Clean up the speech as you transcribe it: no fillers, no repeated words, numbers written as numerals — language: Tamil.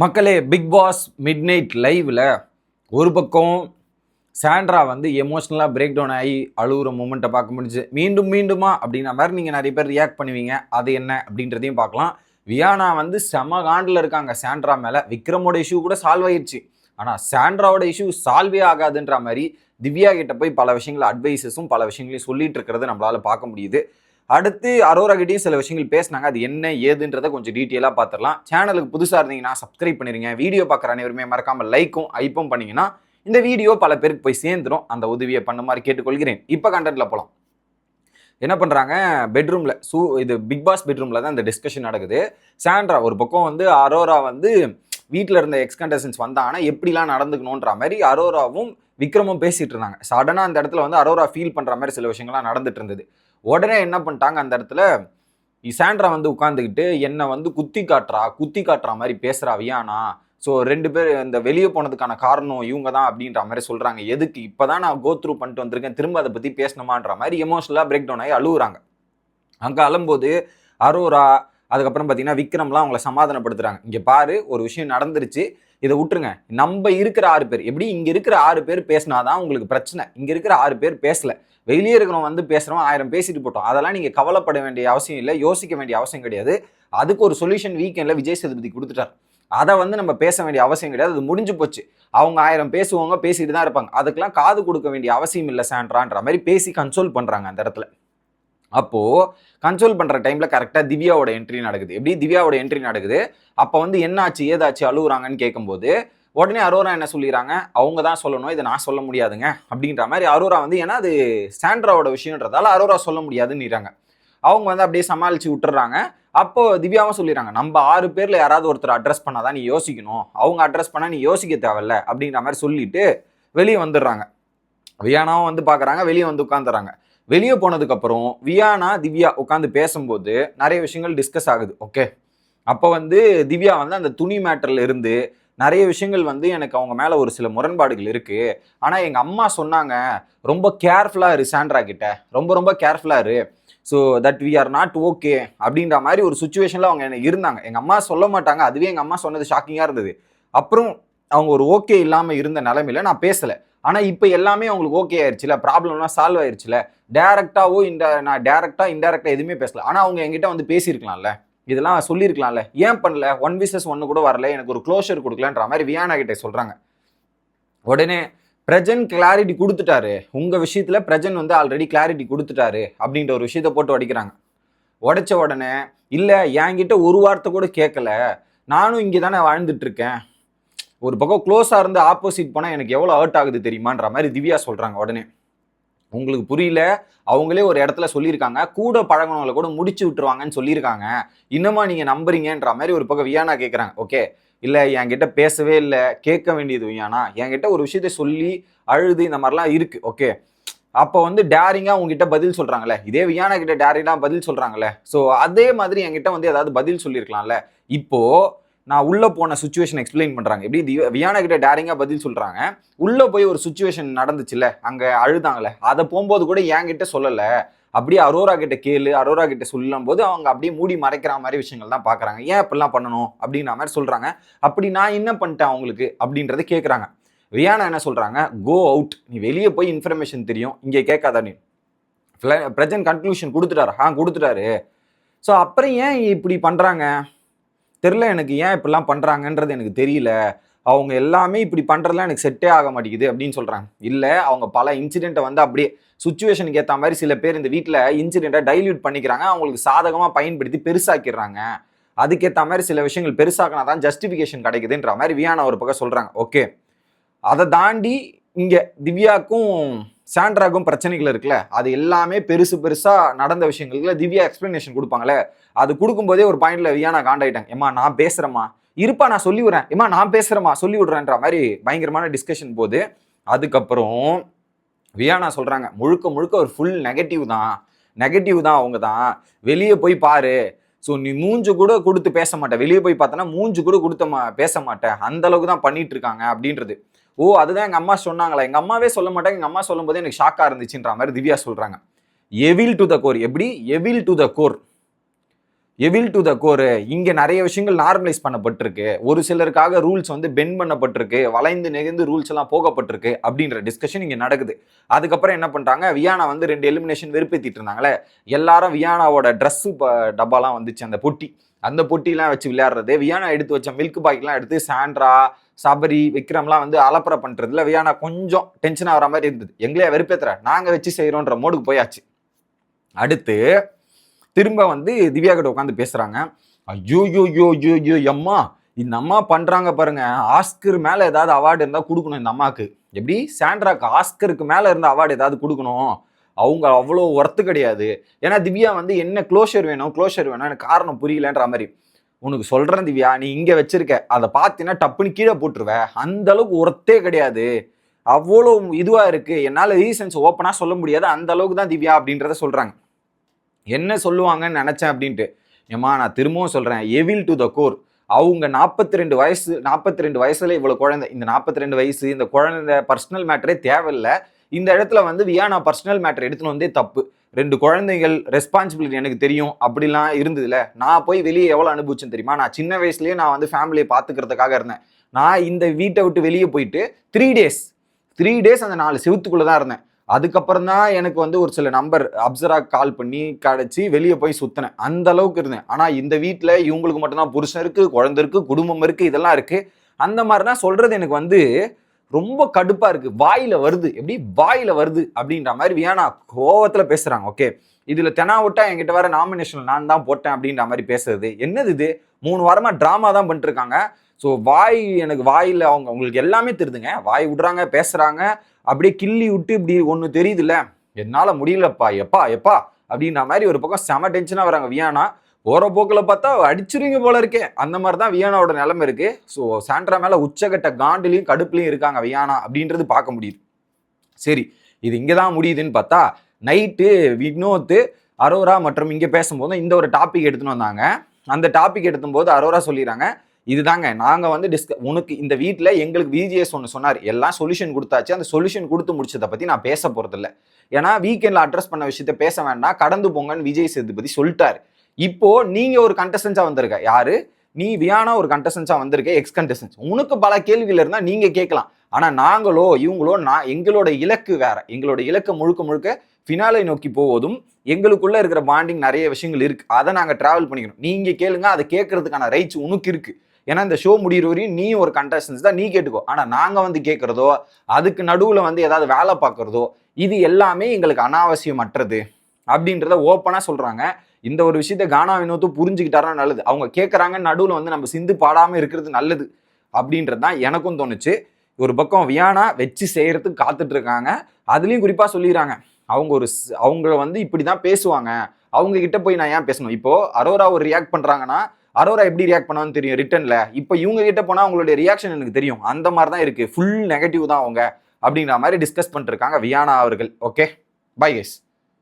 மக்களே, பிக் பாஸ் மிட் நைட் லைவ்ல ஒரு பக்கம் சாண்ட்ரா வந்து எமோஷ்னலாக பிரேக் டவுன் ஆகி அழுகுற மூமெண்ட்டை பார்க்க முடிஞ்சு. மீண்டும் மீண்டுமா அப்படின்ற மாதிரி நீங்கள் நிறைய பேர் ரியாக்ட் பண்ணுவீங்க. அது என்ன அப்படின்றதையும் பார்க்கலாம். வியானா வந்து செம காண்டில் இருக்காங்க சாண்ட்ரா மேலே. விக்ரமோட இஷ்யூ கூட சால்வ் ஆயிடுச்சு. ஆனால் சாண்ட்ராவோட இஷ்யூ சால்வே ஆகாதுன்ற மாதிரி திவ்யா கிட்ட போய் பல விஷயங்கள் அட்வைசஸும் பல விஷயங்களையும் சொல்லிட்டு இருக்கிறத நம்மளால பார்க்க முடியுது. அடுத்து அரோரா கிட்டையும் சில விஷயங்கள் பேசினாங்க. அது என்ன ஏதுன்றதை கொஞ்சம் டீட்டெயிலாக பார்த்துடலாம். சேனலுக்கு புதுசாக இருந்தீங்கன்னா சப்ஸ்கிரைப் பண்ணிருங்க. வீடியோ பார்க்குற அனைவருமே மறக்காமல் லைக்கும் ஐப்பும் பண்ணிங்கன்னா இந்த வீடியோ பல பேருக்கு போய் சேர்ந்துடும். அந்த உதவியை பண்ண மாதிரி கேட்டுக்கொள்கிறேன். இப்போ கண்டென்ட்ல போகலாம். என்ன பண்ணுறாங்க, பெட்ரூமில் இது பிக் பாஸ் பெட்ரூமில் தான் இந்த டிஸ்கஷன் நடக்குது. சாண்ட்ரா ஒரு பக்கம் வந்து அரோரா வந்து வீட்டில் இருந்த எக்ஸ் கண்டஸ்டன்ஸ் வந்தாங்கன்னா எப்படிலாம் நடந்துக்கணுன்ற மாதிரி அரோராவும் விக்ரமும் பேசிகிட்டு இருந்தாங்க. சடனாக அந்த இடத்துல வந்து அரோரா ஃபீல் பண்ணுற மாதிரி சில விஷயங்கள்லாம் நடந்துட்டு இருந்தது. உடனே என்ன பண்ணிட்டாங்க, அந்த இடத்துல சாண்ட்ரா வந்து உட்காந்துக்கிட்டு என்னை வந்து குத்தி காட்டுறா மாதிரி பேசுகிறா வியானா. ஸோ 2 பேர் இந்த வெளியே போனதுக்கான காரணம் இவங்க தான் அப்படின்ற மாதிரி சொல்கிறாங்க. எதுக்கு இப்போ தான் நான் கோ த்ரூ பண்ணிட்டு வந்திருக்கேன், திரும்ப அதை பற்றி பேசணுமான்ற மாதிரி எமோஷனலாக பிரேக் டவுன் ஆகி அழுகுறாங்க. அங்கே அழும்போது அரோரா அதுக்கப்புறம் பார்த்தீங்கன்னா விக்ரம்லாம் அவங்கள சமாதானப்படுத்துகிறாங்க. இங்கே பாரு, ஒரு விஷயம் நடந்துருச்சு, இதை விட்டுருங்க. நம்ம இருக்கிற 6 பேர் எப்படி இங்கே இருக்கிற 6 பேர் பேசினாதான் உங்களுக்கு பிரச்சனை. இங்கே இருக்கிற 6 பேர் பேசலை, வெளியே இருக்கிறவங்க வந்து பேசுகிறோம், 1000 பேசிட்டு போட்டோம். அதெல்லாம் நீங்கள் கவலைப்பட வேண்டிய அவசியம் இல்லை, யோசிக்க வேண்டிய அவசியம் கிடையாது. அதுக்கு ஒரு சொல்யூஷன் வீக்கெண்டில் விஜய் சேதுபதி கொடுத்துட்டார். அதை வந்து நம்ம பேச வேண்டிய அவசியம் கிடையாது, அது முடிஞ்சு போச்சு. அவங்க 1000 பேசுவாங்க, பேசிட்டு தான் இருப்பாங்க. அதுக்கெல்லாம் காது கொடுக்க வேண்டிய அவசியம் இல்லை சாண்ட்ரான்ற மாதிரி பேசி கன்சோல் பண்ணுறாங்க அந்த இடத்துல. அப்போது கன்சோல் பண்ணுற டைமில் கரெக்டாக திவ்யாவோட என்ட்ரி நடக்குது. எப்படி திவ்யாவோட என்ட்ரி நடக்குது, அப்போ வந்து என்னாச்சு ஏதாச்சு அழுகுறாங்கன்னு கேட்கும்போது உடனே அரோரா என்ன சொல்லிடுறாங்க, அவங்க தான் சொல்லணும், இதை நான் சொல்ல முடியாதுங்க அப்படின்ற மாதிரி அரோரா வந்து, ஏன்னா அது சாண்ட்ராவோட விஷயன்றதால அரோரா சொல்ல முடியாதுன்னுறாங்க. அவங்க வந்து அப்படியே சமாளித்து விட்டுறாங்க. அப்போ திவ்யாவும் சொல்லிடுறாங்க, நம்ம 6 பேரில் யாராவது ஒருத்தர் அட்ரஸ் பண்ணாதான் நீ யோசிக்கணும், அவங்க அட்ரஸ் பண்ணால் நீ யோசிக்க தேவையில்ல அப்படின்ற மாதிரி சொல்லிட்டு வெளியே வந்துடுறாங்க. வியானாவும் வந்து பார்க்குறாங்க, வெளியே வந்து உட்காந்துறாங்க. வெளியே போனதுக்கப்புறம் வியானா திவ்யா உட்காந்து பேசும்போது நிறைய விஷயங்கள் டிஸ்கஸ் ஆகுது. ஓகே, அப்போ வந்து திவ்யா வந்து அந்த துணி மேட்டரில் இருந்து நிறைய விஷயங்கள் வந்து எனக்கு அவங்க மேலே ஒரு சில முரண்பாடுகள் இருக்குது. ஆனால் எங்கள் அம்மா சொன்னாங்க, ரொம்ப கேர்ஃபுல்லாக இரு சாண்ட்ரா கிட்ட, ரொம்ப கேர்ஃபுல்லாக இரு, so that we are not okay அப்படின்ற மாதிரி ஒரு சுச்சுவேஷனில் அவங்க என்ன இருந்தாங்க. எங்கள் அம்மா சொல்ல மாட்டாங்க, அதுவே எங்கள் அம்மா சொன்னது ஷாக்கிங்காக இருந்தது. அப்புறம் அவங்க ஒரு ஓகே இல்லாமல் இருந்த நிலைமையில நான் பேசலை. ஆனால் இப்போ எல்லாமே அவங்களுக்கு ஓகே ஆயிடுச்சுல, ப்ராப்ளம்லாம் சால்வ் ஆயிடுச்சுல, நான் டேரெக்டாக இன்டெரக்டாக எதுவுமே பேசல. ஆனால் அவங்க என்கிட்ட வந்து பேசியிருக்கலாம்ல, இதெல்லாம் சொல்லியிருக்கலாம்ல, ஏன் பண்ணல, 1vs1 கூட வரல, எனக்கு ஒரு க்ளோஷர் கொடுக்கலன்ற மாதிரி வியானா கிட்ட சொல்கிறாங்க. உடனே பிரஜன் கிளாரிட்டி கொடுத்துட்டாரு, உங்கள் விஷயத்தில் பிரஜன் வந்து ஆல்ரெடி கிளாரிட்டி கொடுத்துட்டாரு அப்படின்ற ஒரு விஷயத்த போட்டு உடைக்கிறாங்க. உடைச்ச உடனே இல்லை, என்கிட்ட ஒரு வார்த்தை கூட கேட்கல, நானும் இங்கே தானே வாழ்ந்துட்டு இருக்கேன், ஒரு பக்கம் க்ளோஸாக இருந்து ஆப்போசிட் போனால் எனக்கு எவ்வளோ ஹர்ட் ஆகுது தெரியுமான்ற மாதிரி திவ்யா சொல்கிறாங்க. உடனே உங்களுக்கு புரியல, அவங்களே ஒரு இடத்துல சொல்லியிருக்காங்க, கூட பழகினவங்களை கூட முடிச்சு விட்டுருவாங்கன்னு சொல்லியிருக்காங்க, இன்னுமா நீங்கள் நம்புறீங்கன்ற மாதிரி ஒரு பக்கம் வியானா கேட்குறாங்க. ஓகே, இல்லை என்கிட்ட பேசவே இல்லை, கேட்க வேண்டியது வியானா, என்கிட்ட ஒரு விஷயத்த சொல்லி அழுது இந்த மாதிரிலாம் இருக்குது. ஓகே, அப்போ வந்து டேரிங்காக உங்ககிட்ட பதில் சொல்கிறாங்களே, இதே வியானா கிட்ட டேரிங்காக பதில் சொல்கிறாங்களே, ஸோ அதே மாதிரி என்கிட்ட வந்து ஏதாவது பதில் சொல்லியிருக்கலாம்ல. இப்போது நான் உள்ளே போன சுச்சுவேஷன் எக்ஸ்பிளைன் பண்ணுறாங்க. எப்படி வியானா கிட்ட டேரிங்காக பதில் சொல்கிறாங்க, உள்ளே போய் ஒரு சுச்சுவேஷன் நடந்துச்சுல்ல, அங்கே அழுதாங்களே, அதை போகும்போது கூட என்கிட்ட சொல்லலை, அப்படியே அரோரா கிட்ட கேளு, அரோரா கிட்ட சொல்லும் போது அவங்க அப்படியே மூடி மறைக்கிற மாதிரி விஷயங்கள் தான் பார்க்குறாங்க. ஏன் இப்படிலாம் பண்ணணும் அப்படின்ற மாதிரி சொல்கிறாங்க. அப்படி நான் என்ன பண்ணிட்டேன் அவங்களுக்கு அப்படின்றத கேட்குறாங்க. வியானா என்ன சொல்கிறாங்க, கோ அவுட், நீ வெளியே போய் இன்ஃபர்மேஷன் தெரியும், இங்கே கேட்காதா நீ. பிரசன்ட் கன்க்ளூஷன் கொடுத்துட்டாரு. ஸோ அப்புறம் ஏன் இப்படி பண்ணுறாங்க தெரில, எனக்கு ஏன் இப்படிலாம் பண்ணுறாங்கன்றது எனக்கு தெரியல, அவங்க எல்லாமே இப்படி பண்ணுறதுலாம் எனக்கு செட்டே ஆக மாட்டேங்குது அப்படின்னு சொல்கிறாங்க. இல்லை, அவங்க பல இன்சிடெண்ட்டை வந்து அப்படியே சுச்சுவேஷனுக்கு ஏற்ற மாதிரி சில பேர் இந்த வீட்டில் இன்சிடெண்ட்டை டைல்யூட் பண்ணிக்கிறாங்க, அவங்களுக்கு சாதகமாக பயன்படுத்தி பெருசாக்கிடுறாங்க, அதுக்கேற்ற மாதிரி சில விஷயங்கள் பெருசாக்கினா தான் ஜஸ்டிஃபிகேஷன் கிடைக்குதுன்ற மாதிரி வியானா ஒரு பக்கம் சொல்கிறாங்க. ஓகே, அதை தாண்டி இங்கே திவ்யாவுக்கும் சாண்ட்ராக்கும் பிரச்சனைகள் இருக்குல்ல, அது எல்லாமே பெருசாக நடந்த விஷயங்களுக்கு திவ்யா எக்ஸ்பிளனேஷன் கொடுப்பாங்களே, அது கொடுக்கும்போதே ஒரு பாயிண்ட்ல வியானா காண்டாயிட்டாங்க. ஏமா நான் பேசுகிறேம்மா, இருப்பா நான் சொல்லி விடுறேன், ஏமா நான் பேசுகிறேம்மா சொல்லி விடுறேன்ற மாதிரி பயங்கரமான டிஸ்கஷன் போது. அதுக்கப்புறம் வியானா சொல்கிறாங்க, முழுக்க ஒரு ஃபுல் நெகட்டிவ் தான் அவங்க தான், வெளியே போய் பாரு, ஸோ நீ மூஞ்சு கூட கொடுத்து பேச மாட்டேன், வெளியே போய் பார்த்தோன்னா மூஞ்சு கூட கொடுத்து பேச மாட்டேன், அந்த அளவுக்கு தான் பண்ணிட்டு இருக்காங்க அப்படின்றது. ஓ, அதுதான் எங்கள் அம்மா சொன்னாங்களா, எங்கள் அம்மாவே சொல்ல மாட்டாங்க, எங்கள் அம்மா சொல்லும் போது எனக்கு ஷாக்காக இருந்துச்சுன்ற மாதிரி திவ்யா சொல்கிறாங்க. Evil to the core. எப்படி evil to the core, evil to the core. இங்க நிறைய விஷயங்கள் நார்மலைஸ் பண்ணப்பட்டிருக்கு, ஒரு சிலருக்காக ரூல்ஸ் வந்து பெண்ட் பண்ணப்பட்டிருக்கு, வளைந்து நெகிழ்ந்து ரூல்ஸ் எல்லாம் போகப்பட்டிருக்கு அப்படின்ற டிஸ்கஷன் இங்க நடக்குது. அதுக்கப்புறம் என்ன பண்றாங்க, வியானா வந்து 2 எலிமினேஷன் வெறுப்பேத்திட்டு இருந்தாங்களே, எல்லாரும் வியானாவோட ட்ரெஸ் டப்பாலாம் வந்துச்சு, அந்த பொட்டிலாம் வச்சு விளையாடுறது, வியானா எடுத்து வச்ச மில்க் பாக்கெட்லாம் எடுத்து சாண்ட்ரா, சபரி, விக்ரம்லாம் வந்து அலப்பறை பண்றதுல வியானா கொஞ்சம் டென்ஷன் ஆகிற மாதிரி இருந்தது. எங்களையா வெறுப்பேத்துற, நாங்க வச்சு செய்யறோன்ற மோடுக்கு போயாச்சு. அடுத்து திரும்ப வந்து திவ்யா கிட்ட உட்காந்து பேசுறாங்க. ஐயோ யோ யோ யோ யோ அம்மா, இந்த அம்மா பண்றாங்க பாருங்க, ஆஸ்கர் மேல ஏதாவது அவார்டு இருந்தா கொடுக்கணும் இந்த அம்மாக்கு. எப்படி சாண்ட்ராக்கு ஆஸ்கருக்கு மேல இருந்த அவார்டு ஏதாவது கொடுக்கணும், அவங்க அவ்வளோ ஒர்த்து கிடையாது. ஏன்னா திவ்யா வந்து என்ன க்ளோஷர் வேணும் எனக்கு காரணம் புரியலன்ற மாதிரி. உனக்கு சொல்றேன் திவ்யா, நீ இங்க வச்சிருக்க, அதை பார்த்தீங்கன்னா டப்புன்னு கீழே போட்டுருவ, அந்த அளவுக்கு ஒர்த்தே கிடையாது, அவ்வளோ இதுவா இருக்கு, என்னால ரீசன்ஸ் ஓப்பனா சொல்ல முடியாது, அந்த அளவுக்கு தான் திவ்யா அப்படின்றத சொல்றாங்க. என்ன சொல்லுவாங்கன்னு நினைச்சேன் அப்படின்ட்டு. ஏமா நான் திரும்பவும் சொல்றேன், எவில் டு த கோர். அவங்க 42 வயசுல இவ்வளவு குழந்தை, இந்த 42 வயசு இந்த குழந்தை பர்சனல் மேட்டரே தேவையில்லை. இந்த இடத்துல வந்து வியானா பர்சனல் மேட்டர் எடுத்துன்னு வந்தே தப்பு. 2 குழந்தைகள், ரெஸ்பான்சிபிலிட்டி எனக்கு தெரியும் அப்படிலாம் இருந்ததுல. நான் போய் வெளியே எவ்வளவு அனுபவிச்சேன்னு தெரியுமா? நான் சின்ன வயசுலயே நான் வந்து ஃபேமிலியை பாத்துக்கிறதுக்காக இருந்தேன். நான் இந்த வீட்டை விட்டு வெளியே போயிட்டு 3 டேஸ் அந்த 4 செவத்துக்குள்ளதான் இருந்தேன். அதுக்கப்புறம் தான் எனக்கு வந்து ஒரு சில நம்பர் அப்சரா கால் பண்ணி கிடைச்சி வெளியே போய் சுத்தினேன், அந்த அளவுக்கு இருந்தேன். ஆனா இந்த வீட்டில் இவங்களுக்கு மட்டும்தான் புருஷன் இருக்கு, குழந்தை இருக்கு, குடும்பம் இருக்கு, இதெல்லாம் இருக்கு. அந்த மாதிரிதான் சொல்றது எனக்கு வந்து ரொம்ப கடுப்பா இருக்கு. வாயில வருது அப்படின்ற மாதிரி வியானா கோவத்துல பேசுறாங்க. ஓகே, இதுல தெனாவட்டா என்கிட்ட வர நாமினேஷன் நான் தான் போட்டேன் அப்படின்ற மாதிரி பேசுறது என்னது இது? 3 வாரமா டிராமா தான் பண்ணிட்டு இருக்காங்க. ஸோ எனக்கு வாயில அவங்களுக்கு எல்லாமே தெரியுதுங்க. வாய் விடுறாங்க, பேசுறாங்க, அப்படியே கிள்ளி விட்டு இப்படி ஒன்று தெரியுதுல்ல, என்னால முடியலப்பா எப்பா அப்படின்ற மாதிரி ஒரு பக்கம் செம டென்ஷனா வராங்க வியானா. போற போக்கில் பார்த்தா அடிச்சிருங்க போல இருக்கே, அந்த மாதிரி தான் வியானாவோட நிலைமை இருக்கு. ஸோ சாண்ட்ரா மேல உச்சகட்ட காண்டிலையும் கடுப்புலையும் இருக்காங்க வியானா அப்படின்றது பார்க்க முடியுது. சரி, இது இங்கதான் முடியுதுன்னு பார்த்தா நைட்டு வினோத், அரோரா மற்றும் இங்க பேசும்போது இந்த ஒரு டாபிக் எடுத்துன்னு வந்தாங்க. அந்த டாபிக் எடுத்தும் போது அரோரா சொல்லிடுறாங்க, இதுதாங்க நாங்க வந்து உனக்கு இந்த வீட்டில் எங்களுக்கு விஜிஎஸ் ஒன்று சொன்னார், எல்லாம் சொல்யூஷன் கொடுத்தாச்சு, அந்த சொல்யூஷன் கொடுத்து முடிச்சதை பத்தி நான் பேச போறது இல்லை. ஏன்னா வீக்கெண்ட்ல அட்ரஸ் பண்ண விஷயத்த பேச வேண்டாம், கடந்து போங்கன்னு விஜய் சேதுபதி சொல்லிட்டாரு. இப்போ நீங்க ஒரு கண்டஸ்டன்ஸா வந்திருக்க, யாரு நீ? வியானா ஒரு கண்டஸ்டன்ஸா வந்திருக்க, எக்ஸ் கண்டஸ்டன்ஸ். உனக்கு பல கேள்விகள் இருந்தா நீங்க கேட்கலாம். ஆனா நாங்களோ இவங்களோ எங்களோட இலக்கு வேற. எங்களோட இலக்கு முழுக்க ஃபினாலை நோக்கி போவதும், எங்களுக்குள்ள இருக்கிற பாண்டிங் நிறைய விஷயங்கள் இருக்கு, அதை நாங்க டிராவல் பண்ணிக்கணும். நீங்க கேளுங்க, அதை கேட்கறதுக்கான ரைட்ஸ் உனக்கு இருக்கு. ஏன்னா இந்த ஷோ முடிகிற வரையும் நீ ஒரு கண்டஸ்டன்ஸ் தான், நீ கேட்டுக்கோ. ஆனா நாங்க வந்து கேட்கறதோ, அதுக்கு நடுவுல வந்து ஏதாவது வேலை பார்க்கறதோ, இது எல்லாமே எங்களுக்கு அனாவசியமற்றது அப்படின்றத ஓப்பனா சொல்றாங்க. இந்த ஒரு விஷயத்த கானா வினோத்து புரிஞ்சுக்கிட்டாரா நல்லது. அவங்க கேட்கறாங்க, நடுவுல வந்து நம்ம சிந்து பாடாம இருக்கிறது நல்லது அப்படின்றது தான் எனக்கும் தோணுச்சு. ஒரு பக்கம் வியானா வச்சு செய்யறதுக்கு காத்துட்டு இருக்காங்க. அதுலயும் குறிப்பா சொல்லிடுறாங்க, அவங்க வந்து இப்படிதான் பேசுவாங்க, அவங்க கிட்ட போய் நான் ஏன் பேசணும்? இப்போ அரோரா ஒரு ரியாக்ட் பண்றாங்கன்னா அரோரா எப்படி ரியாக்ட் பண்ணான்னு தெரியும் ரிட்டன்ல. இப்போ இவங்க கிட்ட போனா அவங்களுடைய ரியாக்ஷன் எனக்கு தெரியும், அந்த மாதிரி தான் இருக்கு, ஃபுல் நெகட்டிவ் தான் அவங்க அப்படிங்கிற மாதிரி டிஸ்கஸ் பண்ணிட்டு இருக்காங்க வியானா அவர்கள். Okay, bye guys.